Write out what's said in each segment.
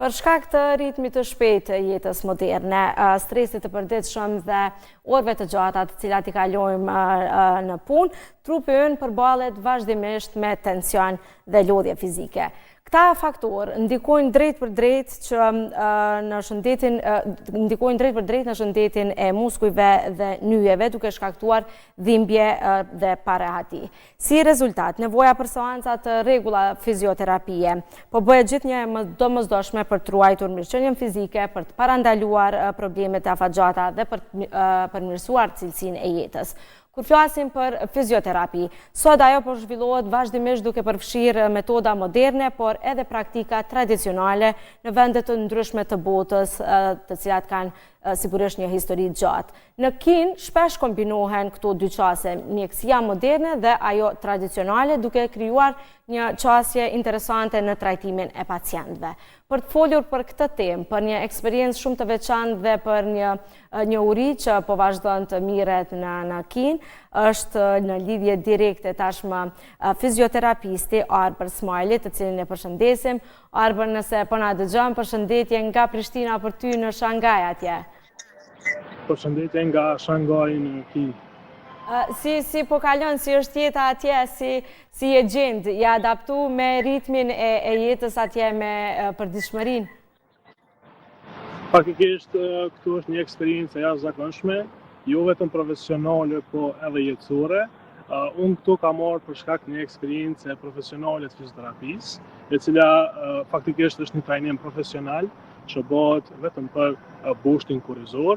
Për shkak të ritmit të shpejtë të jetës moderne, stresit të përditshëm dhe orëve të gjata të cilat i kalojmë në punë, trupi ynë përballet vazhdimisht me tension dhe lodhje fizike. Këta faktorë ndikojnë drejt për drejt në shëndetin e muskujve dhe nyjeve, duke shkaktuar dhimbje dhe parehati. Si rezultat, nevoja për seanca të rregulla fizioterapie po bëhet gjithnjë më domosdoshme për të ruajtur mirëqenien fizike, për të parandaluar problemet e afatgjata dhe për të përmirësuar cilësinë e jetës. Kur flasim për fizioterapi, sot ajo po zhvillohet vazhdimisht duke përfshirë metoda moderne, por edhe praktika tradicionale në vende të ndryshme të botës, të cilat kanë sigurisht një histori gjatë. Në Kinë shpesh kombinohen këto dy qasje, mjekësia moderne dhe ajo tradicionale, duke krijuar një qasje interesante në trajtimin e pacientëve. Për të folur për këtë temë, për një eksperiencë shumë të veçantë dhe për një uri që po vazhdon të mirret në Kinë, është në lidhje direkte tashmë fizioterapisti Arber Smajli, të cilin e përshëndesim. Arber, nëse po na dëgjon, përshëndetje nga Prishtina për ty në Shangaj atje. Përshëndetje nga Shangaj në Kinë. Si po kalon, si është jeta atje, si e gjendë, ja adaptu me ritmin e jetës atje me përditshmërinë? Faktikisht, këtu është një eksperiencë e jashtëzakonshme, jo vetëm profesionale, po edhe jetësore. Unë këtu kam marrë për shkak një eksperiencë profesionale të fizioterapisë, e cila faktikisht është një trajnim profesional që bëhet vetëm për boosting kurrizor,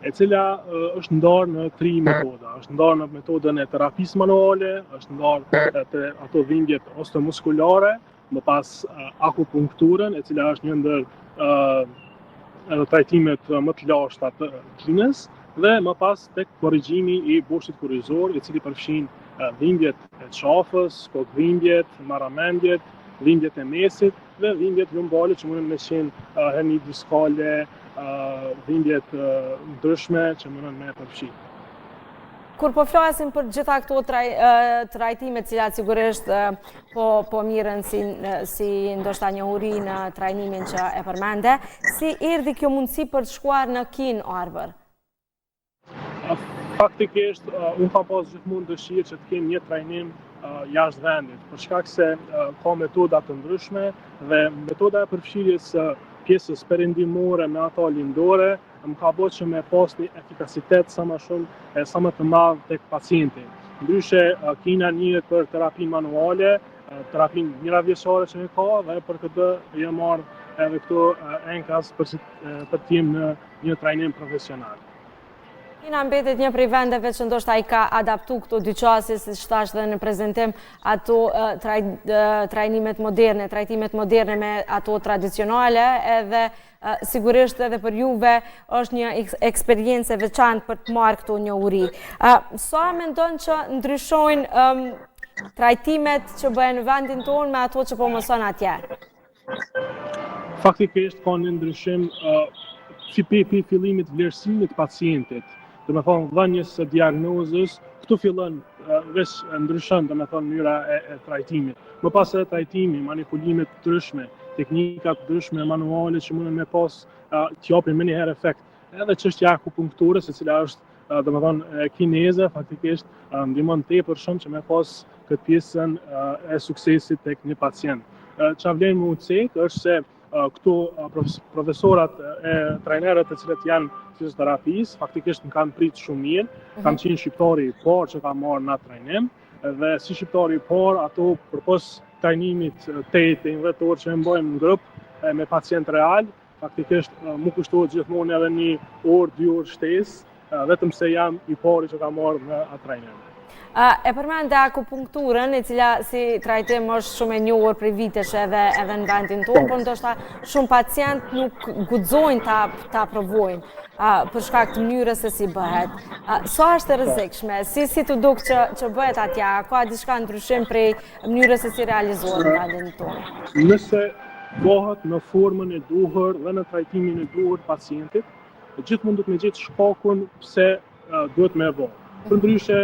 e cila është ndarë në 3 metoda. Është ndarë në metodën e terapisë manuale, është ndarë të ato dhimbjet osteomuskulare, më pas akupunkturën, e cila është një ndër trajtimet më të lashta të kinës, dhe më pas tek korrigjimi i boostit kurrizor, i cili përfshin dhimbjet e qafës, kokëdhimbjet, marramendjet, dhimbjet e mesit dhe dhimbjet lumbale që mundën me qenë hernia diskale, dhimbjet ndryshme që mundën me përfshi. Kur po flasim për gjitha këto trajtime, cilat sigurisht po mirën si ndoshta njohuri në trajnimin që e përmende, si erdhi kjo mundësi për të shkuar në Kinë, Arber? Faktikisht, unë kam pas gjithmonë dëshirë që të kem një trajnim jashtë vendit, për shkak se ka metoda të ndryshme dhe metoda e përfshirjes pjesës perëndimore me ato lindore më ka bërë që me pas një efikasitet sa më të madh tek pacienti. Ndryshe, Kina njihet për terapi manuale, terapi miravjesore që ne ka, dhe për këtë e marr edhe këtu enkas për të jem në një trajnim profesional. Kina mbetet një prej vendeve që ndoshta i ka adaptu këto dy qasje, siç thash dhe në prezantim, ato trajtimet moderne me ato tradicionale, edhe sigurisht edhe për juve është një eksperiencë e veçantë për të marrë këto njohuri. Sa mendon që ndryshojnë trajtimet që bëhen në vendin tonë me ato që po mëson atje? Faktikisht ka një ndryshim pi fillimit vlerësimit pacientit. Do me thonë dhënjes së diagnozës, këtu fillon veç ndryshon mënyra e trajtimit. Më pas edhe trajtimi, manipulimet të ndryshme, teknikat të ndryshme manuale që mundën me pas të japin më një herë efekt. Edhe çështja e akupunkturës, e cila është domethënë kineze, faktikisht ndihmon tepër shumë që me pas këtë pjesën e suksesit tek një pacient. Çfarë vlen më ucek është se këtu profesorat e trajnerët të cilët janë fizioterapisë, faktikisht më kanë pritë shumë mirë, kam qenë shqiptari i parë që kam marrë në trajnim, dhe si shqiptari i parë, ato përpos trajnimit 8-10 orë që e mbojmë në grup me pacient real, faktikisht mu kushtohet gjithmonë edhe 1 orë, 2 orë shtesë, vetëm se jam i pari që kam marrë në atë trajnim. E përmende akupunkturën, e cila si trajtim është shumë e njohur prej vitesh edhe në vendin tonë, por ndoshta shumë pacient nuk guxojnë ta provojnë për shkak të mënyrës se si bëhet. Sa është e rrezikshme? Si të duk që bëhet atje? Ka diçka ndryshim prej mënyrës se si realizohet në vendin tonë? Nëse bëhet në formën e duhur dhe në trajtimin e duhur pacientit, gjithmonë duhet me gjetë shkakun pse duhet me bëhet. Përndryshe,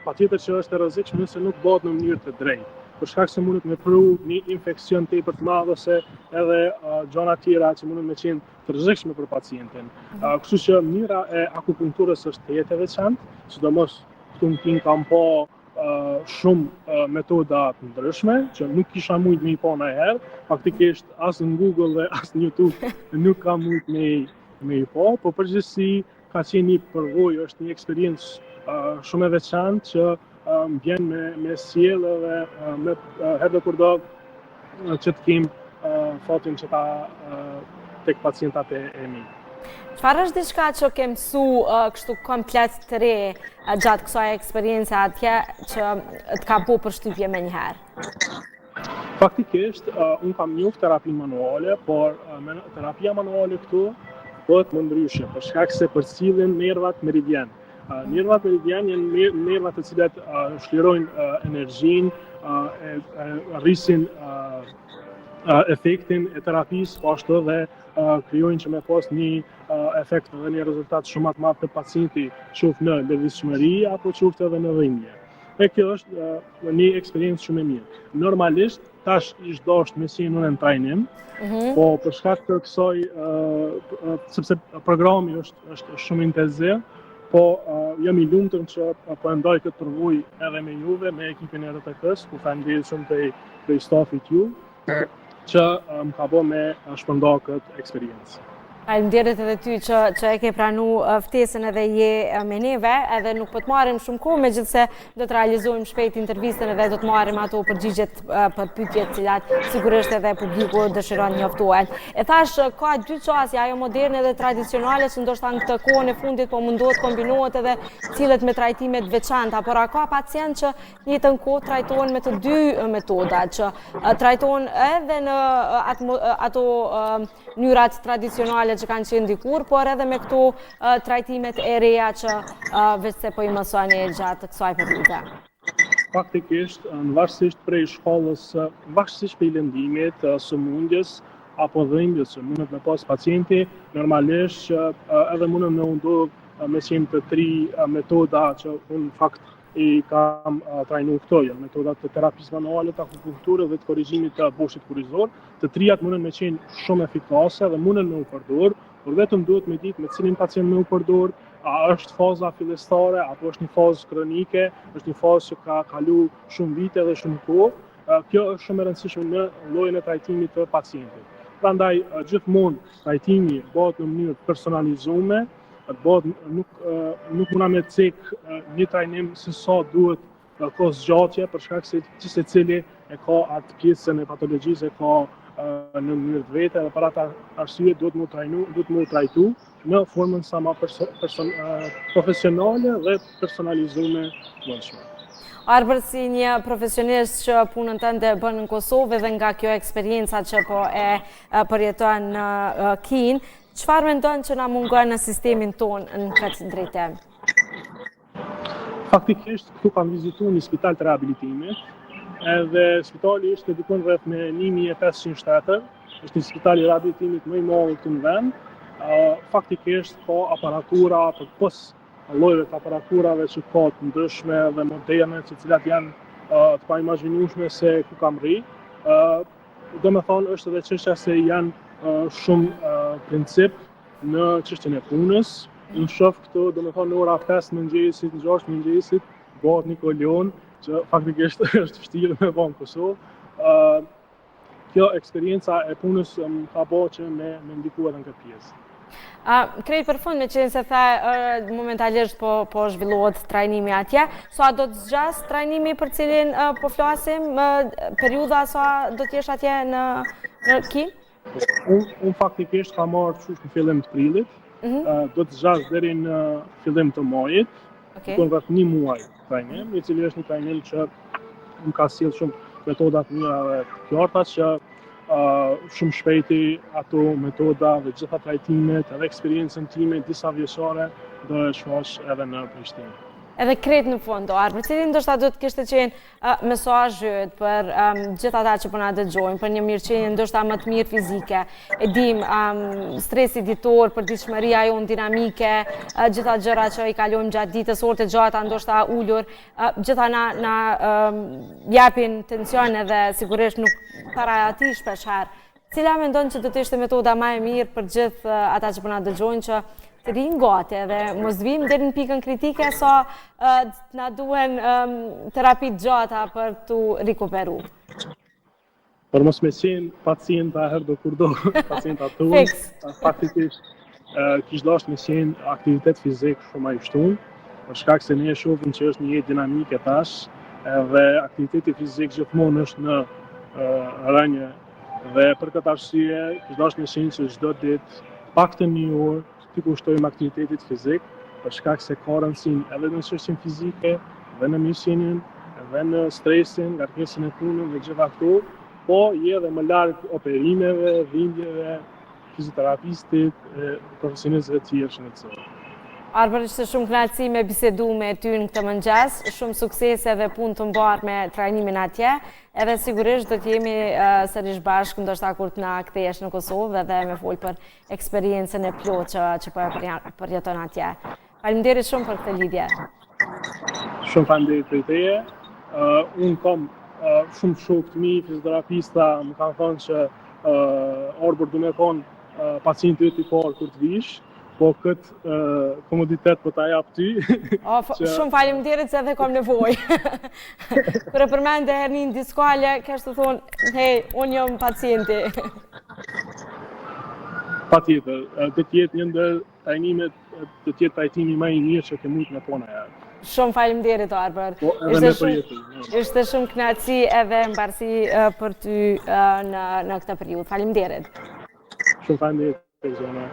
patjetër që është e rrezikshme nëse nuk bëhet në mënyrë të drejtë. për shkak se mundet me pru një infekcion tepër të madh ose edhe gjëra tjera që mundet me qenë të rrezikshme për pacientin. Kështu që mënyra e akupunkturës është jetë e veçantë, sidomos këtu në King kam pa shumë metoda të ndryshme që nuk kisha mujt me i pa ndonjëherë, faktikisht as në Google dhe as në YouTube nuk kam mujt me i pa, po përgjithësi ka qenë një përvojë, është një eksperiencë shumë e veçantë që vjen me sjellë dhe me herë dhe kurdo që të kem fatin që ta tek pacientat e mi. Çfarë është diçka që ke mësu kështu komplet të re gjatë kësaj eksperience atje që të ka bu përshtypje menjëherë? Faktikisht, unë kam njoft terapinë manuale, por terapia manuale këtu bëhet më ndryshe, për shkak se përcjellen nervat meridian. Nervat meridian janë nervat të cilat shlirojnë energjinë, rrisin efektin e terapisë, po ashtu dhe krijojnë që me pas një efekt dhe një rezultat shumë të madh të pacienti, qoftë në lëvizshmëri apo qoftë edhe në dhimbje. E kjo është një eksperiencë shumë e mirë. Normalisht, tash ish dashur me qenë unë në trajnim, po për shkak të kësaj, sepse programi është shumë intensiv, po jam i lumtur që po ndaj këtë përvojë edhe me juve, me ekipin e RTK-s, ku falenderoj shumë prej stafit ju, që më ka bërë me shpërnda këtë eksperiencë. Faleminderit edhe ty që e ke pranu ftesën edhe je me neve, edhe nuk po të marrim shumë kohë, megjithse do të realizojmë shpejt intervistën edhe do të marrim ato përgjigjet për pyetjet cilat sigurisht edhe publiku dëshiron njoftohen. E thash, ka dy qasje, ajo moderne dhe tradicionale që ndoshta në këtë kohën e fundit po mundohet kombinohet edhe cilët me trajtime të veçanta, por ka pacient që në njëjtën kohë trajtohen me të dy metodat, që trajtohen edhe në ato mënyrat tradicionale që kanë qenë dikur, por edhe me këto trajtimet e reja që veç se po i mësoni gjatë kësaj periudhe. Faktikisht, në varësisht prej shkollës, varësisht prej lëndimit, sëmundjes apo dhimbjes që mundet me pas pacienti, normalisht edhe mundet me ndodh me qenë të tri metoda që unë në fakt i kam trajnu këto, janë metodat të terapisë manuale, të akupunkturës dhe të korrigjimit të boshit kurrizor. Të trijat munden me qenë shumë efikase dhe munden me u përdor, por vetëm duhet me ditë me cilin pacient me u përdor, a është faza fillestare apo është një fazë kronike, është një fazë që ka kalu shumë vite dhe shumë kohë. Kjo është shumë e rëndësishme në llojin e trajtimit të pacientit. Prandaj gjithmonë trajtimi bëhet në mënyrë personalizuar, nuk muna me cek një trajnim se sa duhet kohë zgjatje, për shkak se çdo cili e ka atë pjesën e patologjisë e ka në mënyrë të vetë dhe për atë arsye duhet më trajtu në formën sa më profesionale dhe personalizuar mundshme. Arbër, si një profesionist që punën tënde bën në Kosovë dhe nga kjo eksperienca që po e përjeton në Kin, çfarë mendon që na mungon në sistemin tonë në këtë drejtim? Faktikisht, këtu kam vizituar një spital të rehabilitimit, edhe spitali është dedikuar rreth me 1500 shtetër, është një spital i rehabilitimit më i madh këtu në vend. Faktikisht ka aparatura për pos llojeve të aparaturave që ka të ndryshme dhe moderne, të cilat janë të paimagjinueshme se ku kam rri. Domethënë është edhe çështja se janë shumë princip në çështjen e punës. Në shoh këtu, domethënë në ora 5 mëngjesit, 6 mëngjesit, bëhet një kolon që faktikisht është vështirë me bën Kosovë. Kjo eksperienca e punës më ka bërë që me ndikuar në këtë pjesë. Krejt për fund, me qenë se tha momentalisht po zhvillohet trajnimi atje, sa do të zgjas trajnimi për cilin po flasim, periudha sa do të jesh atje në Kin? Unë faktikisht ka marrë qysh në fillim të prillit, do të zgjas deri në fillim të majit, do rreth 1 muaj trajnim, i cili është një trajnim që më ka sjell shumë metoda të mira dhe të qarta që shumë shpejti ato metoda dhe gjitha trajtimet edhe eksperiencën time disa vjeçare do e shfaq edhe në Prishtinë. edhe krejt në fund, Arbër, cili ndoshta do të kishte qenë mesazhet për gjithë ata që po na dëgjojnë, për një mirëqenie ndoshta më të mirë fizike, e dim, stresi ditor, përditshmëria jonë dinamike, gjitha gjëra që i kalojmë gjatë ditës, orët e gjata ndoshta ulur, gjitha na japin tension edhe sigurisht nuk paraqiti shpeshherë. Cila mendon që do të ishte metoda më e mirë për gjithë ata që po na dëgjojnë që të rinë gati edhe mos vim deri në pikën kritike sa na duhen terapi të gjata për të rikuperu. Për mos me qenë pacienta herë do kur do, pacienta tunë, faktikisht kish dashur me qenë aktivitet fizik shumë ai shtunë, për shkak se ne shohim që është një jetë dinamike tash, dhe aktiviteti fizik gjithmonë është në rënje. Dhe për këtë arsye, kish dashur me qenë që çdo ditë paktën një orë të kushtojmë aktivitetit fizik, për shkak se ka rëndësinë edhe në çështjen fizike, edhe në mirëqenien, edhe në stresin, ngarkesën e punës dhe gjitha këto, po je edhe më larg operimeve, dhimbjeve, fizioterapistit, profesionistëve të tjerë shëndetësor. Arbër, ishte shumë kënaqësi me bisedu me ty në këtë mëngjes, shumë suksese dhe punë të mbarë me trajnimin atje, edhe sigurisht do të jemi sërish bashkë, ndoshta kur të na kthehesh në Kosovë dhe me fol për eksperiencën e plotë që po e përjeton atje. Faleminderit shumë për këtë lidhje. Shumë faleminderit për teje. Unë kam shumë shokë të mi, fizioterapista, më kanë thënë që Arbër du me konë pacienti yt i parë kur të vish, po këtë komoditet po ta jap ty. Shumë faleminderit se edhe kam nevojë. Kur e përmende hernin diskale, kesh të thonë, hej, unë jam pacienti. Patjetër, do të jetë një ndër trajnimet, do të jetë trajtimi më i mirë që ke mujt me pona herë. Shumë faleminderit, Arbër. Ishte shumë kënaqësi edhe mbarësi për ty në këtë periudhë. Faleminderit. Shumë faleminderit, Zona.